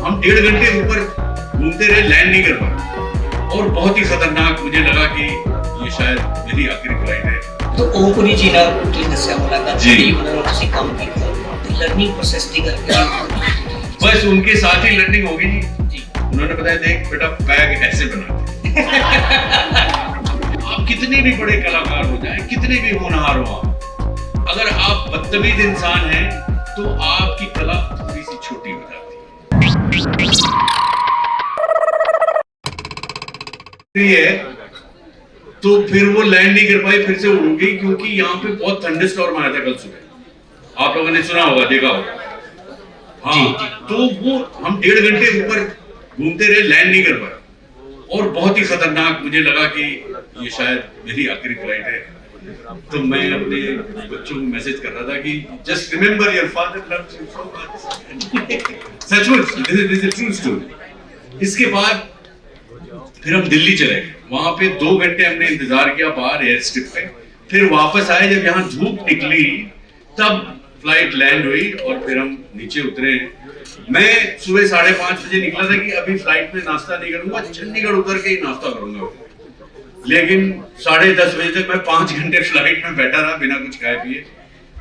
हम 1.5 घंटे ऊपर घूमते रहे, लैंड नहीं कर पाए और बहुत ही खतरनाक मुझे लगा कि ये शायद मेरी आखिरी फ्लाइट है। तो ओमपुरी जी ਨਾਲ ਕੀ ਦੱਸਿਆ ਮੁਲਾਕਾਤ जी। ਜਿਹੜੀ ਉਹਨਾਂ ਨੂੰ ਤੁਸੀਂ ਕੰਮ ਕੀਤਾ ਤੇ ਲਰਨਿੰਗ ਪ੍ਰੋਸੈਸ ਦੀ ਗੱਲ ਕਰੀਏ बस उनके साथ ही लर्निंग होगी जी। जी उन्होंने बताया देख बेटा बैग ऐसे बनाते आप कितने भी बड़े कलाकार हो जाएं, कितने भी होनहार हो आप, अगर आप बदतमीज इंसान हैं तो आपकी कला थोड़ी सी छोटी हो जाती है। तो फिर वो लैंड नहीं कर पाई, फिर से उड़ गई क्योंकि यहाँ पे बहुत थंडरस्टॉर्म आया था कल सुबह, आप लोगों ने सुना होगा, देखा होगा। हाँ, तो वो हम 1.5 घंटे ऊपर घूमते रहे, लैंड नहीं कर पाए और बहुत ही खतरनाक मुझे लगा कि ये शायद मेरी आखिरी फ्लाइट है। तो मैं अपने बच्चों को मैसेज कर रहा था कि just remember your father loves you so much. सचमुच, दिस इज ट्रू स्टोरी। इसके बाद फिर हम दिल्ली चले गए, वहां पे 2 घंटे हमने इंतजार किया बाहर एयर स्ट्रिप पे, फिर वापस आए, जब यहाँ धूप निकली तब फ्लाइट लैंड हुई और फिर हम नीचे उतरे। मैं सुबह 5:30 बजे निकला था कि अभी फ्लाइट में नाश्ता नहीं करूंगा, चंडीगढ़ उतर के ही नाश्ता करूंगा, लेकिन 10:30 बजे तक मैं 5 घंटे फ्लाइट में बैठा रहा बिना कुछ खाए पिए।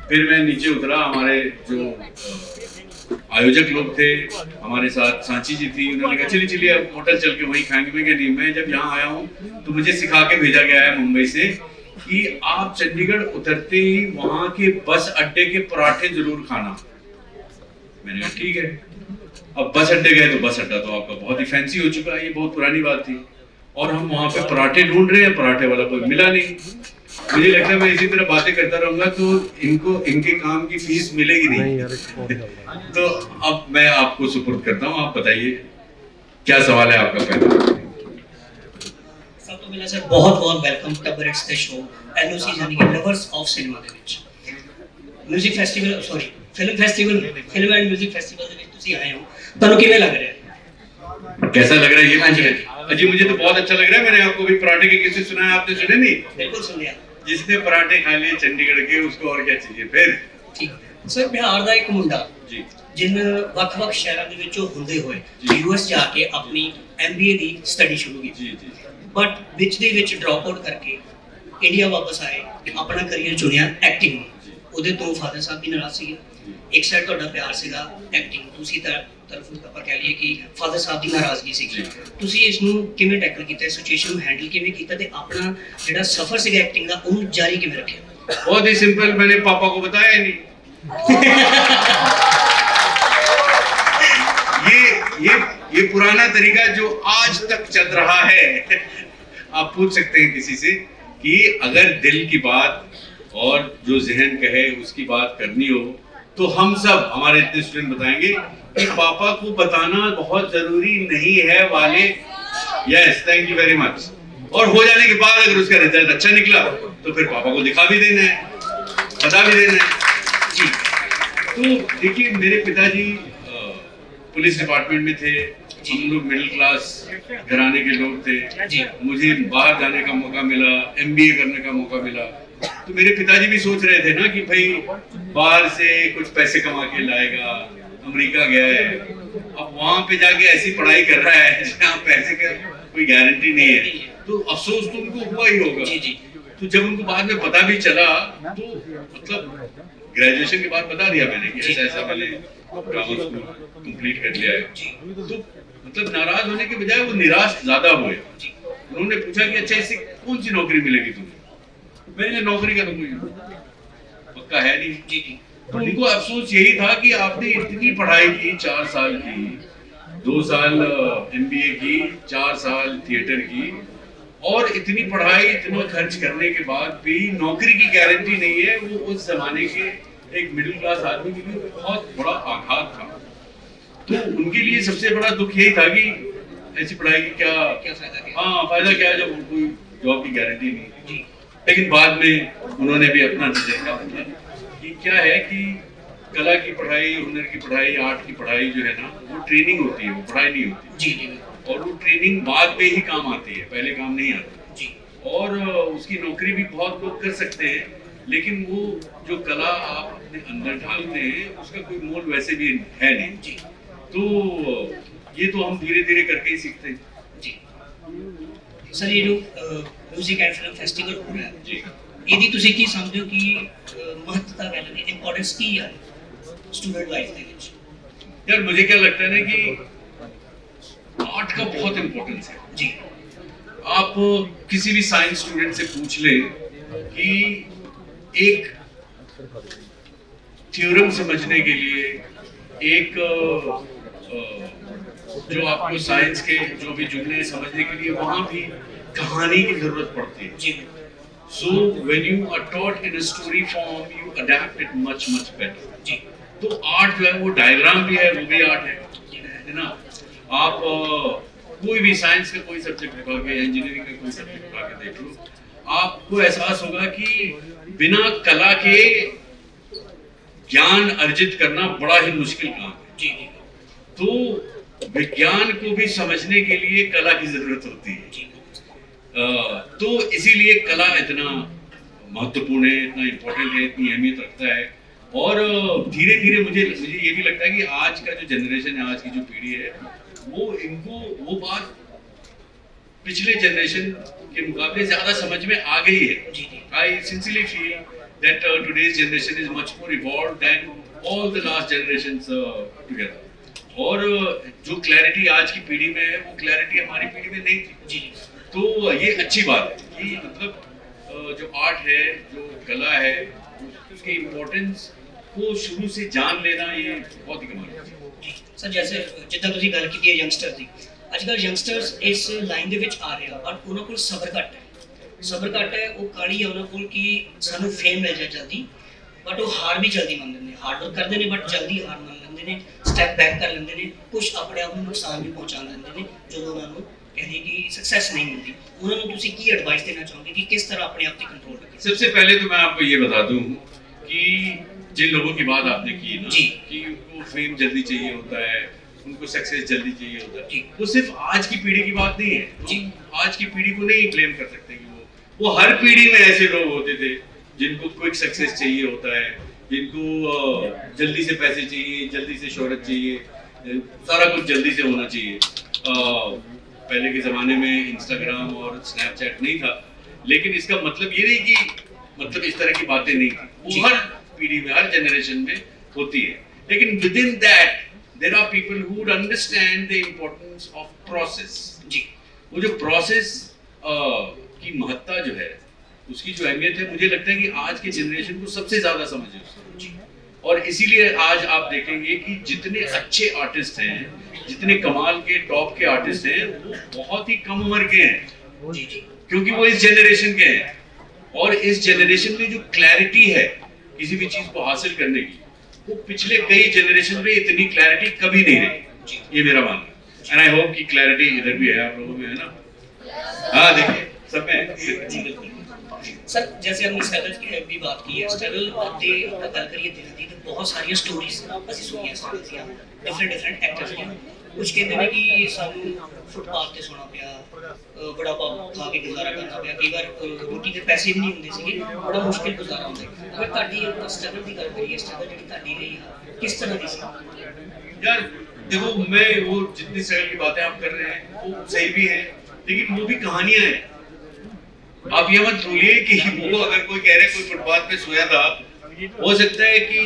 फिर मैं नीचे उतरा, हमारे जो आयोजक लोग थे हमारे साथ, सांची जी थी, उन्होंने कहा चलिए चलिए अब होटल चल के वहीं खाएंगे। मैं क्या नहीं, मैं जब यहाँ आया हूँ तो मुझे सिखा के भेजा गया है मुंबई से कि आप चंडीगढ़ उतरते ही वहां के बस अड्डे के पराठे जरूर खाना। मैंने कहा ठीक है। अब बस अड्डे गए तो बस अड्डा तो आपका बहुत ही फैंसी हो चुका है, ये बहुत पुरानी बात थी, और हम वहां पे पराठे ढूंढ रहे हैं, पराठे वाला कोई मिला नहीं। मुझे लगता है मैं इसी तरह बातें करता रहूंगा तो इनको इनके काम की फीस मिलेगी नहीं। तो अब मैं आपको सुपुर्द करता हूँ, आप बताइए क्या सवाल है आपका पहला। ਸਭ ਤੋਂ ਪਹਿਲਾਂ ਸਰ ਬਹੁਤ ਬਹੁਤ ਵੈਲਕਮ ਟੱਬਰ ਇਟਸ ਦ ਸ਼ੋ ਐਨਓਸੀ ਯਾਨੀ ਕਿ ਲਵਰਸ ਆਫ ਸਿਨੇਮਾ ਦੇ ਵਿੱਚ music festival sorry film festival film and music festival ਦੇ ਵਿੱਚ ਤੁਸੀਂ ਆਏ ਹੋ, ਤੁਹਾਨੂੰ ਕਿਵੇਂ ਲੱਗ ਰਿਹਾ ਹੈ? कैसा लग रहा है ये पूछिए। अजी मुझे तो बहुत अच्छा लग रहा है। मैंने आपको भी पराठे के किस्से सुना है, आपने सुने नहीं? ਬਿਲਕੁਲ ਸੁਣਿਆ। जिसने पराठे खा लिए चंडीगढ़ के उसको और क्या चाहिए फिर। ਠੀਕ ਸਰ, ਬਿਹਾਰ ਦਾ ਇੱਕ ਮੁੰਡਾ जी ਜਿਨ ਵੱਖ-ਵੱਖ ਸ਼ਹਿਰਾਂ ਦੇ ਵਿੱਚੋਂ ਹੁੰਦੇ ਹੋਏ ਜੀ। ਯੂਐਸ ਜਾ ਕੇ ਆਪਣੀ ਐਮਬੀਏ ਦੀ ਸਟੱਡੀ ਸ਼ੁਰੂ ਕੀਤੀ, जी जी ਬਟ ਵਿੱਚ ਦੇ ਵਿੱਚ ਡ੍ਰੌਪ ਆਊਟ ਕਰਕੇ ਇੰਡੀਆ ਵਾਪਸ ਆਏ, ਆਪਣਾ ਕਰੀਅਰ ਚੁਣਿਆ ਐਕਟਿੰਗ। ਉਹਦੇ ਤੋਂ ਫਾਦਰ ਸਾਹਿਬ ਵੀ ਨਾਰਾਜ਼ ਸੀਗੇ, ਇੱਕ ਸਾਈਡ ਤੁਹਾਡਾ ਪਿਆਰ ਸੀਗਾ ਐਕਟਿੰਗ, ਦੂਸਰੀ ਤਰਫ ਆਪਾਂ ਕਹਿ ਲਈਏ ਕਿ ਫਾਦਰ ਸਾਹਿਬ ਦੀ ਨਾਰਾਜ਼ਗੀ ਸੀਗੀ। ਤੁਸੀਂ ਇਸ ਨੂੰ ਕਿਵੇਂ ਟੈਕਲ ਕੀਤਾ, ਸਿਚੁਏਸ਼ਨ ਨੂੰ ਹੈਂਡਲ ਕਿਵੇਂ ਕੀਤਾ ਤੇ ਆਪਣਾ ਜਿਹੜਾ ਸਫ਼ਰ ਸੀਗਾ ਐਕਟਿੰਗ ਦਾ ਉਹਨੂੰ ਜਾਰੀ ਕਿਵੇਂ ਰੱਖਿਆ? बहुत ही सिंपल, मैंने पापा को बताया ही नहीं। ये पुराना तरीका जो आज तक चल रहा है। आप पूछ सकते हैं किसी से कि अगर दिल की बात और जो जहन कहे उसकी बात करनी हो तो हम सब हमारे इतने स्टूडेंट बताएंगे कि पापा को बताना बहुत जरूरी नहीं है वाले। Yes, thank you very much. और हो जाने के बाद अगर उसका रिजल्ट अच्छा निकला तो फिर पापा को दिखा भी देना है, बता भी देना है जी। तो देखिए मेरे पिताजी पुलिस डिपार्टमेंट में थे, हम लोग मिडिल क्लास घराने के लोग थे। मुझे बाहर जाने का मौका मिला, एमबीए करने का मौका मिला, तो मेरे पिताजी भी सोच रहे थे ना कि भाई बाहर से कुछ पैसे कमा के लाएगा, अमेरिका गया है, अब वहां पे जाके ऐसी पढ़ाई कर रहा है जहाँ पैसे का कोई गारंटी नहीं है, तो अफसोस तो उनको हुआ ही होगा। जी जी। तो जब उनको बाद में पता भी चला तो मतलब ग्रेजुएशन के बाद बता दिया मैंने कि ऐसा ऐसा मैंने ड्रामा स्कूल कंप्लीट कर लिया है, तो मतलब नाराज होने के बजाय वो निराश ज्यादा हुए। उन्होंने पूछा कि अच्छा इससे कौन सी नौकरी मिलेगी तुम्हें? मैंने नौकरी का तो मुझे पक्का है नहीं। जी जी। तो उनको अफसोस यही था कि आपने इतनी पढ़ाई की, 4 साल की, 2 साल एमबीए की, 4 साल थिएटर की, और इतनी पढ़ाई इतना खर्च करने के बाद भी नौकरी की गारंटी नहीं है। वो उस जमाने के एक मिडिल क्लास आदमी के लिए बहुत बड़ा आघात था। तो उनके लिए सबसे बड़ा दुख यही था कि ऐसी पढ़ाई की क्या फायदा, हाँ फायदा क्या है जब कोई जॉब की गारंटी नहीं जी। लेकिन बाद में उन्होंने भी अपना नजरिया बदला कि क्या है कि कला की पढ़ाई, हुनर की पढ़ाई, आर्ट की पढ़ाई जो है ना वो ट्रेनिंग होती है, वो पढ़ाई नहीं होती जी जी। और वो ट्रेनिंग बाद में ही काम आती है, पहले काम नहीं आता जी। और उसकी नौकरी भी बहुत लोग कर सकते हैं, लेकिन वो जो कला आप अपने अंदर ढालते हैं उसका कोई मोल वैसे भी है नहीं जी। तो ये तो हम धीरे धीरे करके ही सीखते हैं जी सर ये जो म्यूजिक एंड फिल्म फेस्टिवल हो रहा है जी। ਇਹਦੀ ਤੁਸੀਂ ਕੀ ਸਮਝਦੇ ਹੋ ਕਿ ਮਹੱਤਤਾ ਕਹਿ ਲੈਂਦੇ ਇੰਪੋਰਟੈਂਸ ਕੀ ਹੈ स्टूडेंट लाइफ ਦੇ ਵਿੱਚ यार मुझे क्या लगता है ना कि आर्ट का बहुत इम्पोर्टेंस है जी आप किसी भी साइंस स्टूडेंट से पूछ ले कि एक थ्योरम समझने के लिए एक जो आपको साइंस के जो भी जुमले समझने के लिए वहां भी कहानी की जरूरत पड़ती है जी so when you are taught in a story form you adapt it much better जी तो आर्ट जो है वो डायग्राम भी है वो भी आर्ट है ना आप कोई भी साइंस का कोई सब्जेक्ट उठा के इंजीनियरिंग का कोई सब्जेक्ट उठा के देख लो आपको एहसास होगा कि बिना कला के ज्ञान अर्जित करना बड़ा ही मुश्किल काम है जी जी तो विज्ञान को भी समझने के लिए कला की जरूरत होती है जी तो इसीलिए कला इतना महत्वपूर्ण है इतना इम्पोर्टेंट है इतनी अहमियत रखता है और धीरे धीरे मुझे ये भी लगता है कि आज का जो जनरेशन है आज की जो पीढ़ी है वो इनको वो बात पिछले जनरेशन के मुकाबले ज्यादा समझ में आ गई है जी जी I sincerely feel that today's generation is much more evolved than all the last generations together और जो क्लैरिटी आज की पीढ़ी में है वो क्लैरिटी हमारी पीढ़ी में नहीं थी जी तो ये अच्छी बात है कि मतलब जो आर्ट है जो कला है उसकी इम्पोर्टेंस को शुरू से जान लेना ये बहुत ही कमाल है ਸਰ ਜੈਸੇ ਜਿੱਦਾਂ ਤੁਸੀਂ ਗੱਲ ਕੀਤੀ ਹੈ ਯੰਗਸਟਰ ਦੀ ਅੱਜ ਕੱਲ੍ਹ ਯੰਗਸਟਰਸ ਇਸ ਲਾਈਨ ਦੇ ਵਿੱਚ ਆ ਰਹੇ ਆ ਪਰ ਉਹਨਾਂ ਕੋਲ ਸਬਰ ਘੱਟ ਹੈ ਉਹ ਕਾਹਲੀ ਹੈ ਉਹਨਾਂ ਕੋਲ ਕਿ ਸਾਨੂੰ ਫੇਮ ਮਿਲ ਜਾਏ ਜਲਦੀ ਬਟ ਉਹ ਹਾਰ ਵੀ ਜਲਦੀ ਮੰਨ ਲੈਂਦੇ ਨੇ ਹਾਰਡ ਵਰਕ ਕਰਦੇ ਨੇ ਬਟ ਜਲਦੀ ਹਾਰ ਮੰਨ ਲੈਂਦੇ ਨੇ ਸਟੈਪ ਬੈਕ ਕਰ ਲੈਂਦੇ ਨੇ ਕੁਝ ਆਪਣੇ ਆਪ ਨੂੰ ਨੁਕਸਾਨ ਵੀ ਪਹੁੰਚਾ ਦਿੰਦੇ ਨੇ ਜਦੋਂ ਉਹਨਾਂ ਨੂੰ कहते कि सक्सेस नहीं मिलती उन्होंने तुसी की एडवाइस देना चाहोगे कि किस तरह अपने आप पे कंट्रोल रखें सबसे पहले तो मैं आपको ये बता दूं कि जिन लोगों की बात आपने की ना जी। कि उनको फेम जल्दी चाहिए होता है उनको सक्सेस जल्दी चाहिए होता जी। है वो सिर्फ आज की पीढ़ी की बात नहीं है जी। आज की पीढ़ी को नहीं ब्लेम कर सकते कि वो हर पीढ़ी में ऐसे लोग होते थे जिनको क्विक सक्सेस चाहिए होता है जिनको जल्दी से पैसे चाहिए जल्दी से शोहरत चाहिए सारा कुछ जल्दी से होना चाहिए पहले के ज़माने में इंस्टाग्राम और स्नैपचैट नहीं था लेकिन इसका मतलब ये नहीं कि मतलब इस तरह की बातें नहीं थी वो जी। हर पीढ़ी में हर जनरेशन में होती है लेकिन within that there are people who would understand the importance of process जी वो जो प्रोसेस की महत्ता जो है उसकी जो अहमियत है मुझे लगता है कि आज के जनरेशन को सबसे ज्यादा समझ है जी और इसीलिए आज आप देखेंगे कि जितने अच्छे आर्टिस्ट हैं जितने कमाल के टॉप के आर्टिस्ट हैं वो बहुत ही कम उम्र के हैं जी जी क्योंकि वो इस जनरेशन के हैं और इस जनरेशन में जो क्लैरिटी है किसी भी चीज को हासिल करने की वो पिछले कई जनरेशन में इतनी क्लैरिटी कभी नहीं रही ये मेरा मानना है एंड आई होप कि क्लैरिटी इधर भी है आप लोगों में है ना हाँ देखिए सब में जी बिल्कुल सर जैसे हमने स्ट्रगल की भी बात की है स्ट्रगल ਦੇ ਗੱਲ ਕਰੀਏ ਦਿਲ ਦੀ ਤਾਂ ਬਹੁਤ ਸਾਰੀਆਂ ਸਟੋਰੀਜ਼ ਅਸੀਂ ਸੁਣੀਆਂ ਸਾਰੀਆਂ ਡਿਫਰੈਂਟ ਐਕਟਰਸ ਦੀਆਂ ਕੁਝ ਕਹਿੰਦੇ ਨੇ ਕਿ ਸਾਨੂੰ ਫੁੱਟਪਾਥ ਤੇ ਸੌਣਾ ਪਿਆ ਬੜਾ ਪਾਉ ਖਾ ਕੇ ਗੁਜ਼ਾਰਾ ਕਰਨਾ ਪਿਆ ਕਈ ਵਾਰ ਰੋਟੀ ਦੇ ਪੈਸੇ ਵੀ ਨਹੀਂ ਹੁੰਦੇ ਸੀਗੇ ਬੜਾ ਮੁਸ਼ਕਿਲ ਗੁਜ਼ਾਰਾ ਹੁੰਦਾ ਅਗਰ ਤੁਹਾਡੀ ਸਟਰਗਲ ਦੀ ਗੱਲ ਕਰੀਏ ਸਟਰਗਲ ਜਿਹੜੀ ਤੁਹਾਡੀ ਰਹੀ ਹੈ ਕਿਸ ਤਰ੍ਹਾਂ ਦੀ ਸੀ यार देखो मैं वो जितनी स्ट्रगल की बातें आप कर रहे हैं वो सही भी है लेकिन वो भी कहानियां हैं आप ये मत भूलिए कि वो अगर कोई कह रहे कोई फुटपाथ पे सोया था हो सकता है कि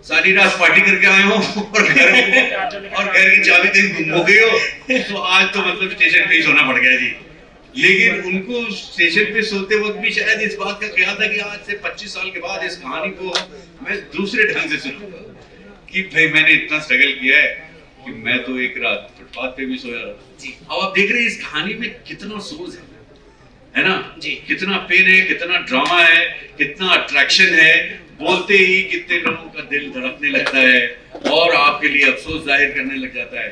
सारी रात पार्टी करके आए हो और घर की चाबी कहीं गुम हो गई हो तो आज तो मतलब स्टेशन पे ही सोना पड़ गया जी लेकिन उनको स्टेशन पे सोते वक्त भी शायद इस बात का ख्याल था कि आज से 25 साल के बाद इस कहानी को मैं दूसरे ढंग से सुनूंगा कि भाई मैंने इतना स्ट्रगल किया है कि मैं तो एक रात फुटपाथ पे भी सोया रहा जी अब आप देख रहे हैं इस कहानी में कितना सोच है ना जी कितना पेन है कितना ड्रामा है कितना अट्रैक्शन है बोलते ही कितने लोगों का दिल धड़कने लगता है और आपके लिए अफसोस जाहिर करने लग जाता है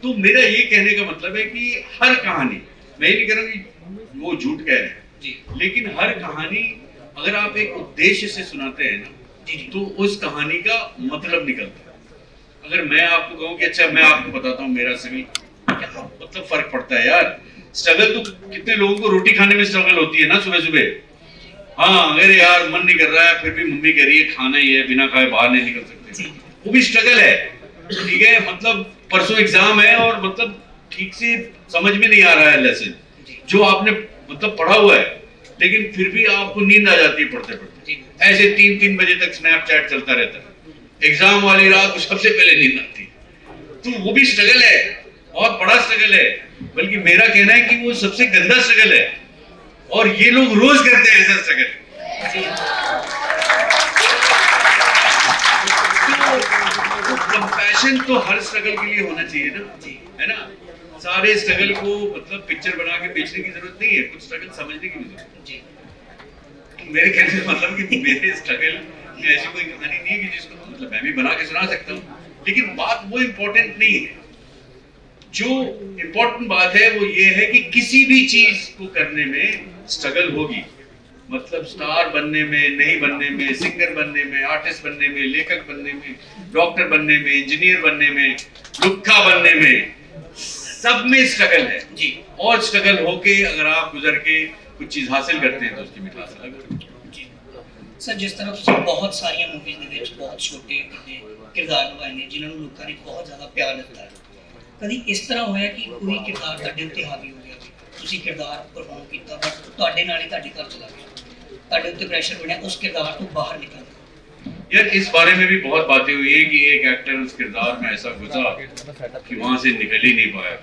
तो मेरा ये कहने का मतलब है कि हर कहानी मैं ये नहीं कह रहा कि वो झूठ कह रहे हैं जी लेकिन हर कहानी अगर आप एक उद्देश्य से सुनाते हैं ना जी जी तो उस कहानी का मतलब निकलता है अगर मैं आपको कहूँ कि अच्छा मैं आपको बताता हूँ मेरा स्ट्रगल क्या मतलब फर्क पड़ता है यार स्ट्रगल तो कितने लोगों को रोटी खाने में स्ट्रगल होती है ना सुबह सुबह हाँ अगर यार मन नहीं कर रहा है फिर भी मम्मी कह रही है खाना ही है बिना खाए बाहर नहीं निकल सकते वो भी स्ट्रगल है ठीक है मतलब परसों एग्जाम है और मतलब ठीक से समझ में नहीं आ रहा है लेसन जो आपने मतलब पढ़ा हुआ है, लेकिन फिर भी आपको नींद आ जाती है पढ़ते पढ़ते। ऐसे 3-3 बजे तक स्नैपचैट चलता रहता है, एग्जाम वाली रात को सबसे पहले नींद आती है। तो वो भी स्ट्रगल है, बहुत बड़ा स्ट्रगल है, बल्कि मेरा कहना है कि वो सबसे गंदा स्ट्रगल है, और ये लोग रोज करते हैं ऐसा स्ट्रगल। तो कंपैशन तो हर स्ट्रगल के लिए होना चाहिए ना, है ना। सारे स्ट्रगल को मतलब पिक्चर बना के बेचने की जरूरत नहीं है, कुछ स्ट्रगल समझने की भी जरूरत है। मेरे कहने का मतलब कि मेरे स्ट्रगल में ऐसी कोई कहानी नहीं है कि जिसको मतलब मैं भी बना के सुना सकता हूँ, लेकिन बात वो इम्पोर्टेंट नहीं है। जो इम्पोर्टेंट बात है वो ये है कि किसी भी चीज को करने में स्ट्रगल होगी, मतलब स्टार बनने में, नहीं बनने में, सिंगर बनने में, आर्टिस्ट बनने में, लेखक बनने में, डॉक्टर बनने में, इंजीनियर बनने में, लुक्खा बनने में, सब में स्ट्रगल है जी। और स्ट्रगल होके अगर आप गुजर के कुछ चीज हासिल करते हैं तो उसकी मिठास अलग है। सर जिस तरह ਤੁਸੀਂ ਬਹੁਤ ਸਾਰੀਆਂ ਮੂਵੀਜ਼ ਦੇ ਵਿੱਚ ਬਹੁਤ ਛੋਟੇ ਵੱਡੇ ਕਿਰਦਾਰ ਨਿਭਾਏ ਨੇ ਜਿਨ੍ਹਾਂ ਨੂੰ ਲੋਕਾਂ ਨੇ ਬਹੁਤ ਜ਼ਿਆਦਾ ਪਿਆਰ ਦਿੱਤਾ ਹੈ, ਕਦੀ ਇਸ ਤਰ੍ਹਾਂ ਹੋਇਆ ਕਿ ਕੋਈ ਕਿਰਦਾਰ ਤੁਹਾਡੇ ਉੱਤੇ ਹਾਵੀ ਹੋ ਗਿਆ, ਤੁਸੀਂ ਕਿਰਦਾਰ ਪਰਫਾਰਮ ਕੀਤਾ ਬਟ ਤੁਹਾਡੇ ਨਾਲ ਹੀ ਤੁਹਾਡੇ ਘਰ ਚਲਾ ਗਿਆ, ਤੁਹਾਡੇ ਉੱਤੇ ਪ੍ਰੈਸ਼ਰ ਬਣਿਆ ਉਸ ਕਿਰਦਾਰ ਤੋਂ ਬਾਹਰ ਨਿਕਲਣ? यार इस बारे में भी बहुत बातें हुई है कि एक एक्टर उस किरदार में ऐसा घुसा कि वहां से निकल ही नहीं पाया।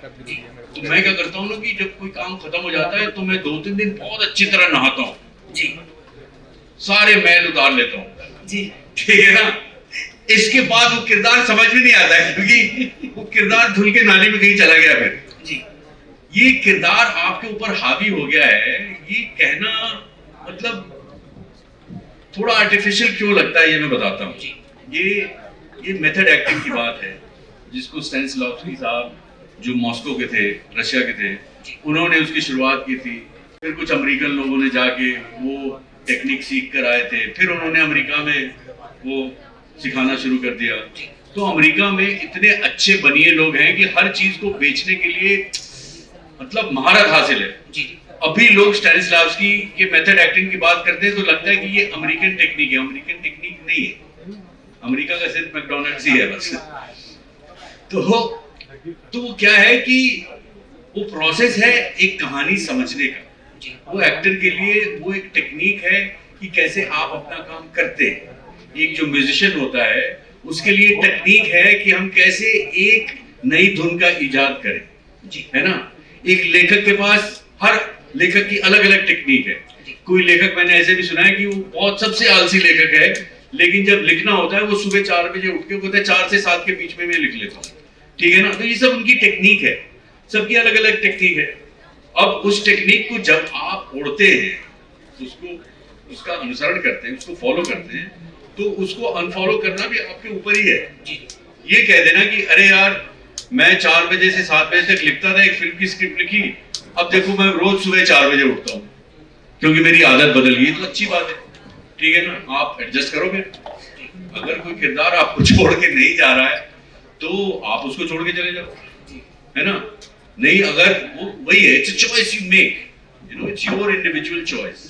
तो मैं क्या करता हूँ ना कि जब कोई काम खत्म हो जाता है तो मैं 2-3 दिन बहुत अच्छी तरह नहाता हूँ जी, सारे मैल उतार लेता हूँ जी, ठीक है ना। इसके बाद वो किरदार समझ में नहीं आता है क्योंकि वो किरदार धुल के नाली में कहीं चला गया फिर जी। ये किरदार आपके ऊपर हावी हो गया है, ये कहना मतलब थोड़ा आर्टिफिशियल क्यों लगता है ये मैं बताता हूँ। ये मेथड एक्टिंग की बात है जिसको स्टैनिस्लॉवस्की साहब जो मॉस्को के थे, रशिया के थे, उन्होंने उसकी शुरुआत की थी। फिर कुछ अमेरिकन लोगों ने जाके वो टेक्निक सीख कर आए थे, फिर उन्होंने अमेरिका में वो सिखाना शुरू कर दिया। तो अमेरिका में इतने अच्छे बनिए लोग हैं कि हर चीज को बेचने के लिए मतलब महारत हासिल है जी। अभी लोग स्टैनिस्लॉवस्की के मेथड एक्टिंग की बात करते हैं तो लगता है कि ये अमेरिकन टेक्निक है, अमेरिकन टेक्निक नहीं है, अमेरिका का सिर्फ मैकडॉनल्ड्स ही है बस। तो वो क्या है कि वो प्रोसेस है एक कहानी समझने का, वो एक्टर के लिए वो एक टेक्निक है कि कैसे आप अपना काम करते हैं। एक जो म्यूजिशियन होता है उसके लिए टेक्निक है कि हम कैसे एक नई धुन का इजाद करें जी, है ना। एक लेखक के पास हर लेखक की अलग अलग टेक्निक है। कोई लेखक मैंने ऐसे भी सुना है कि वो बहुत सबसे आलसी लेखक है, लेकिन जब लिखना होता है वो सुबह 4 बजे उठ के बोलता है 4 से 7 के बीच में मैं लिख लेता हूँ, ठीक है ना। तो ये सब उनकी टेक्निक है, सबकी अलग अलग टेक्निक है। अब उस टेक्निक को जब आप उड़ते हैं, उसको उसका अनुसरण करते हैं, उसको फॉलो करते हैं, तो उसको अनफॉलो करना भी आपके ऊपर ही है। ये कह देना कि अरे यार मैं 4 बजे से 7 बजे तक लिखता था, एक फिल्म की स्क्रिप्ट लिखी, अब देखो मैं रोज सुबह 4 बजे उठता हूँ क्योंकि मेरी आदत बदल गई, तो अच्छी बात है, ठीक है ना। आप एडजस्ट करोगे। अगर कोई किरदार आपको छोड़ के नहीं जा रहा है तो आप उसको छोड़ के चले जाओ, है ना। नहीं, अगर वो वही है, it's a choice you make, you know, it's your individual choice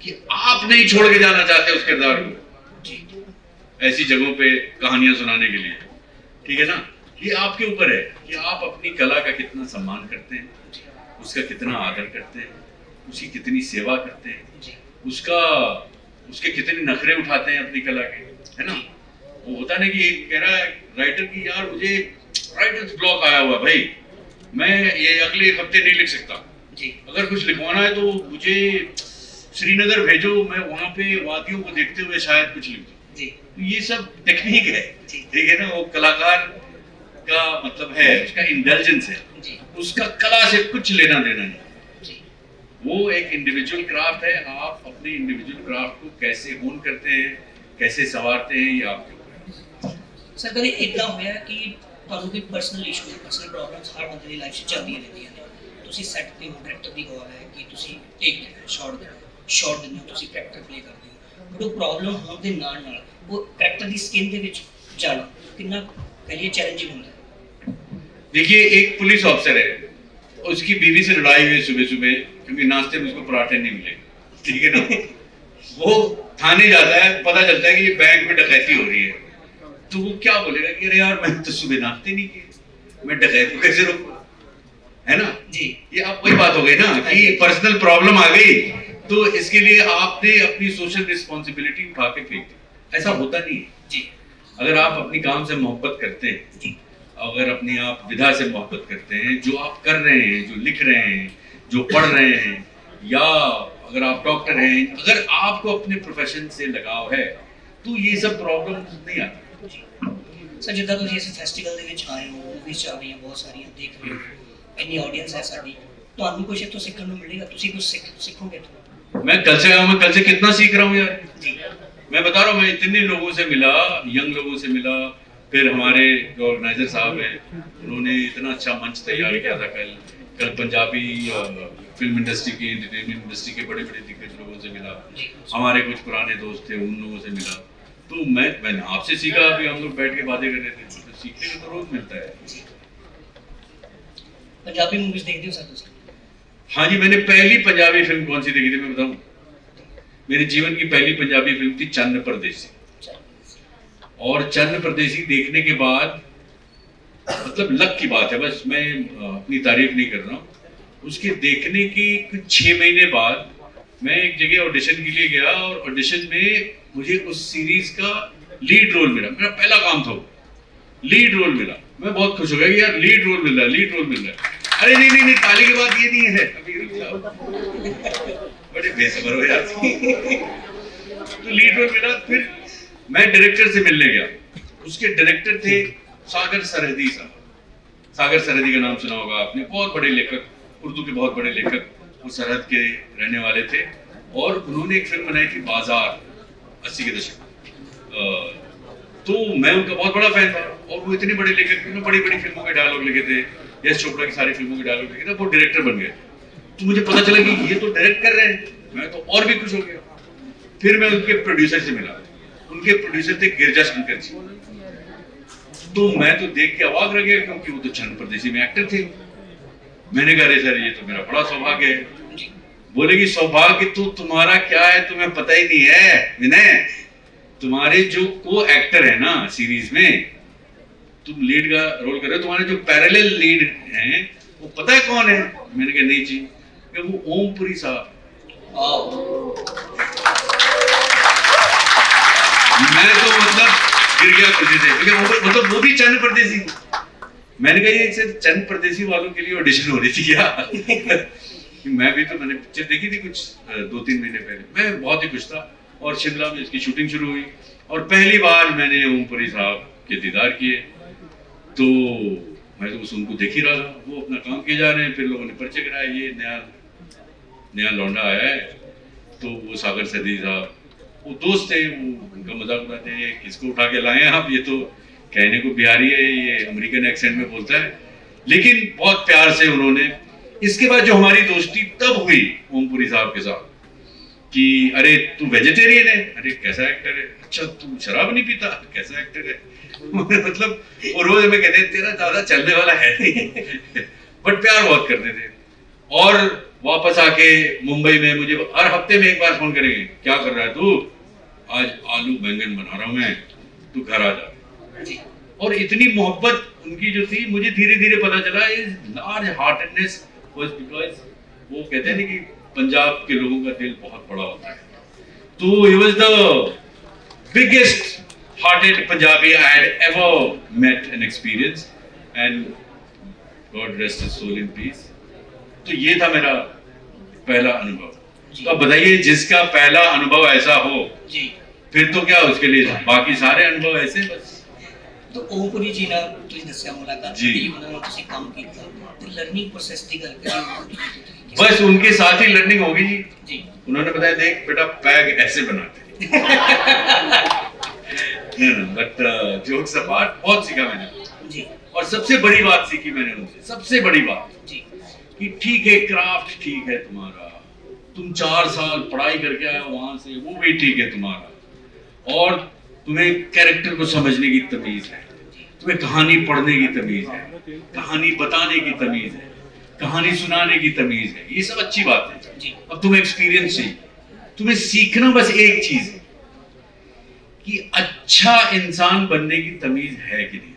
कि आप नहीं छोड़ के जाना चाहते उस किरदार को ऐसी जगहों पे कहानियां सुनाने के लिए, ठीक है ना। ये आपके ऊपर है कि आप अपनी कला का कितना सम्मान करते हैं, उसका कितना आदर करते हैं, उसकी कितनी सेवा करते हैं, उसके कितने नखरे उठाते हैं अपनी कला के, है ना। वो होता नहीं कि एक कह रहा है राइटर की यार मुझे राइटर्स ब्लॉक आया हुआ भाई, मैं ये अगले हफ्ते नहीं लिख सकता जी, अगर कुछ लिखवाना है तो मुझे श्रीनगर भेजो, मैं वहां पे वादियों को देखते हुए शायद कुछ लिख दूं जी। तो ये सब टेक्निक है, ठीक है ना। वो कलाकार का मतलब है, उसका इंटेलिजेंस है, उसका कला से कुछ लेना देना नहीं, वो एक इंडिविजुअल क्राफ्ट है। आप अपने इंडिविजुअल क्राफ्ट को कैसे होन करते हैं, कैसे संवारते हैं, ये आपके ऊपर है। सर कभी इतना होया कि ਤੁਹਾਨੂੰ ਕੋਈ ਪਰਸਨਲ ਇਸ਼ੂ ਹੈ, ਪਰਸਨਲ ਪ੍ਰੋਬਲਮਸ ਹਰ ਬੰਦੇ ਦੀ ਲਾਈਫ 'ਚ ਚੱਲਦੀਆਂ ਰਹਿੰਦੀਆਂ ਨੇ, ਤੁਸੀਂ ਸੈੱਟ ਤੇ ਹੋ, ਡਾਇਰੈਕਟਰ ਦੀ ਕਾਲ ਹੈ ਕਿ ਤੁਸੀਂ ਟੇਕ ਸ਼ਾਟ ਦਿੰਦੇ ਹੋ, ਤੁਸੀਂ ਕੈਰੈਕਟਰ ਪਲੇ ਕਰਦੇ ਹੋ, ਬਟ ਉਹ ਪ੍ਰੋਬਲਮ ਹੋਣ ਦੇ ਨਾਲ ਨਾਲ ਉਹ ਕੈਰੈਕਟਰ ਦੀ ਸਕਿਨ ਦੇ ਵਿੱਚ ਜਾਣਾ ਕਿੰਨਾ ਪਹਿਲੇ ਚੈलेंजिंग ਹੁੰਦਾ है। देखिए एक पुलिस ऑफिसर है, उसकी बीवी से लड़ाई हुई सुबह सुबह क्योंकि नाश्ते में उसको पराठे नहीं मिले, ठीक है ना। वो थाने जाता है, पता चलता है कि ये बैंक में डकैती हो रही है, तो वो क्या बोलेगा कि अरे यार मैंने तो सुबह नाश्ते नहीं किए, मैं डकैत को कैसे रोकूं, है ना जी ये आप वही बात हो गई ना कि पर्सनल प्रॉब्लम आ गई, तो इसके लिए आपने अपनी सोशल रिस्पॉन्सिबिलिटी उठा के फेंक दी। ऐसा होता नहीं है जी अगर आप अपनी काम से मोहब्बत करते हैं, जी अगर अपनी आप विधा से मोहब्बत करते हैं, जो आप कर रहे हैं, जो लिख रहे हैं, जो पढ़ रहे हैं, या अगर आप डॉक्टर हैं, अगर आपको अपने प्रोफेशन से लगाव है तो ये सब प्रॉब्लम नहीं आती। ਸਰ ਜਿੱਦਾਂ ਤੁਸੀਂ ਇਸ ਫੈਸਟੀਵਲ ਦੇ ਵਿੱਚ ਆਏ ਹੋ, ਮੂਵੀਜ਼ ਚੱਲ ਰਹੀਆਂ ਬਹੁਤ ਸਾਰੀਆਂ ਦੇਖ ਰਹੇ ਹੋ, ਇੰਨੀ ਆਡੀਅנס ਹੈ ਸਾਡੀ, ਤੁਹਾਨੂੰ ਕੁਝ ਇੱਥੋਂ ਸਿੱਖਣ ਨੂੰ ਮਿਲੇਗਾ, ਤੁਸੀਂ ਕੁਝ सीखोगे तो? मैं कल से आया हूं, मैं कल से कितना सीख रहा हूँ यार, जी मैं बता रहा हूँ, मैं इतने लोगों से मिला, यंग लोगों से मिला, फिर हमारे जो ऑर्गेनाइजर साहब हैं उन्होंने इतना अच्छा मंच तैयार किया था कल पंजाबी फिल्म इंडस्ट्री के, एंटरटेनमेंट इंडस्ट्री के बड़े बड़े दिग्गज लोगों से मिला, हमारे कुछ पुराने दोस्त थे उन लोगों से मिला, तो मैंने आपसे सीखा, अभी हम लोग बैठ के बातें कर रहे थे, तो सीखने को तो रोज मिलता है। पंजाबी मूवीज देखते हो सर तुम? हाँ जी, मैंने पहली पंजाबी फिल्म कौन सी देखी थी मैं बताऊं? मेरे जीवन की पहली पंजाबी फिल्म थी चन्न परदेसी, और चन्न परदेसी देखने के बाद मतलब लक की बात है, बस मैं अपनी तारीफ नहीं कर रहा हूँ, उसके देखने के कुछ 6 महीने बाद मैं एक जगह ऑडिशन के लिए गया, और ऑडिशन में मुझे उस सीरीज का लीड रोल मिला, मेरा पहला काम था, लीड रोल मिला, मैं बहुत खुश हो गया कि यार लीड रोल मिल रहा है, लीड रोल मिल रहा है। अरे नहीं नहीं नहीं, ताली की बात ये नहीं है, अभी रुक जाओ, बड़े बेसब्र हो यार। तो लीड रोल मिला, फिर मैं डायरेक्टर से मिलने गया, उसके डायरेक्टर थे सागर सरहदी साहब। सागर सरहदी का नाम सुना होगा आपने, बहुत बड़े लेखक, उर्दू के बहुत बड़े लेखक, वो सरहद के रहने वाले थे, और उन्होंने एक फिल्म बनाई थी बाजार 80 के दशक, तो मैं उनका बहुत बड़ा फैन था, और वो इतने बड़े लेखक थे, बड़ी बड़ी फिल्मों के डायलॉग लिखे थे, यश चोपड़ा की सारी फिल्मों के डायलॉग लिखे थे, वो डायरेक्टर बन गए। तो मुझे पता चला कि ये तो डायरेक्ट कर रहे हैं, मैं तो और भी खुश हो गया। फिर मैं उनके प्रोड्यूसर से मिला, उनके प्रोड्यूसर थे गिरजा शंकर जी, तो मैं तो देख के अवाक रह गया, क्योंकि वो तो चन्न परदेसी में एक्टर थे। मैंने कहा अरे सर ये तो मेरा बड़ा सौभाग्य है। बोले कि सौभाग्य तो तुम्हारा क्या है, तुम्हें पता ही नहीं है विनय, तुम्हारे जो को एक्टर है ना सीरीज में, तुम लीड का रोल कर रहे हो, तुम्हारे जो पैरेलल लीड हैं वो पता है कौन है? मैंने कहा नहीं जी, कि वो ओमपुरी साहब। मैं तो मतलब गिर गया खुशी से, मतलब वो भी चन्न परदेसी। मैंने कहा ये सिर्फ चन्न परदेसी वालों के लिए ऑडिशन हो रही थी क्या? मैं भी तो, मैंने पिक्चर देखी थी कुछ 2-3 महीने पहले, मैं बहुत ही खुश था, और शिमला में इसकी शूटिंग शुरू हुई, और पहली बार मैंने ओमपुरी साहब के दीदार किए, तो मैं तो बस उनको देख ही रहा था, वो अपना काम किए जा रहे हैं, फिर लोगों ने परिचय कराया, ये नया लौंडा आया है, तो वो सागर सरहदी साहब, वो दोस्त थे, वो उनका मजाक उड़ाते हैं, किसको उठा के लाए हैं आप, ये तो कहने को बिहारी है, ये अमेरिकन एक्सेंट में बोलता है, लेकिन बहुत प्यार से उन्होंने। इसके बाद जो हमारी दोस्ती तब हुई ओमपुरी साहब के साथ, कि अरे तू वेजिटेरियन है, अरे कैसा एक्टर है, अच्छा तू शराब नहीं पीता, कैसा एक्टर है। मतलब वो रोज हमें कहते हैं तेरा ज्यादा चलने वाला है नहीं, बट प्यार बहुत करते थे। और वापस आके मुंबई में मुझे हर हफ्ते में एक बार फोन करेंगे, क्या कर रहा है तू? आज आलू बैंगन बना रहा हूं मैं, तू घर आ जा। और इतनी मोहब्बत उनकी जो थी, मुझे धीरे धीरे पता चला is large heartedness was because वो कहते हैं ना कि पंजाब के लोगों का दिल बहुत बड़ा होता है, तो he was the biggest hearted Punjabi I had ever met and experienced, and God rest his soul in peace. तो ये था मेरा पहला अनुभव। तो अब बताइए, जिसका पहला अनुभव ऐसा हो जी, फिर तो क्या उसके लिए बाकी सारे अनुभव ऐसे बस। तो ओमपुरी जी ਨਾਲ ਤੁਸੀਂ ਦੱਸਿਆ ਮੁਲਾਕਾਤ जी। ਹੋਈ, ਉਹਨਾਂ ਨਾਲ ਤੁਸੀਂ ਕੰਮ ਕੀਤਾ, ਤੇ ਲਰਨਿੰਗ ਪ੍ਰੋਸੈਸ ਦੀ ਗੱਲ ਕਰੀਏ, बस उनके साथ ही लर्निंग होगी जी। जी उन्होंने बताया देख बेटा पैग ऐसे बनाते बट जोक्स अपार्ट बहुत सीखा मैंने जी और सबसे बड़ी बात सीखी मैंने उनसे, सबसे बड़ी बात जी कि ठीक है क्राफ्ट ठीक है तुम्हारा, तुम 4 साल पढ़ाई करके आए हो वहां से, वो भी ठीक है तुम्हारा, और तुम्हें कैरेक्टर को समझने की तमीज है, तुम्हें कहानी पढ़ने की तमीज है, कहानी बताने की तमीज है, कहानी सुनाने की तमीज है, ये सब अच्छी बात है जी। अब तुम्हें एक्सपीरियंस चाहिए, तुम्हें सीखना बस एक चीज है कि अच्छा इंसान बनने की तमीज है कि नहीं।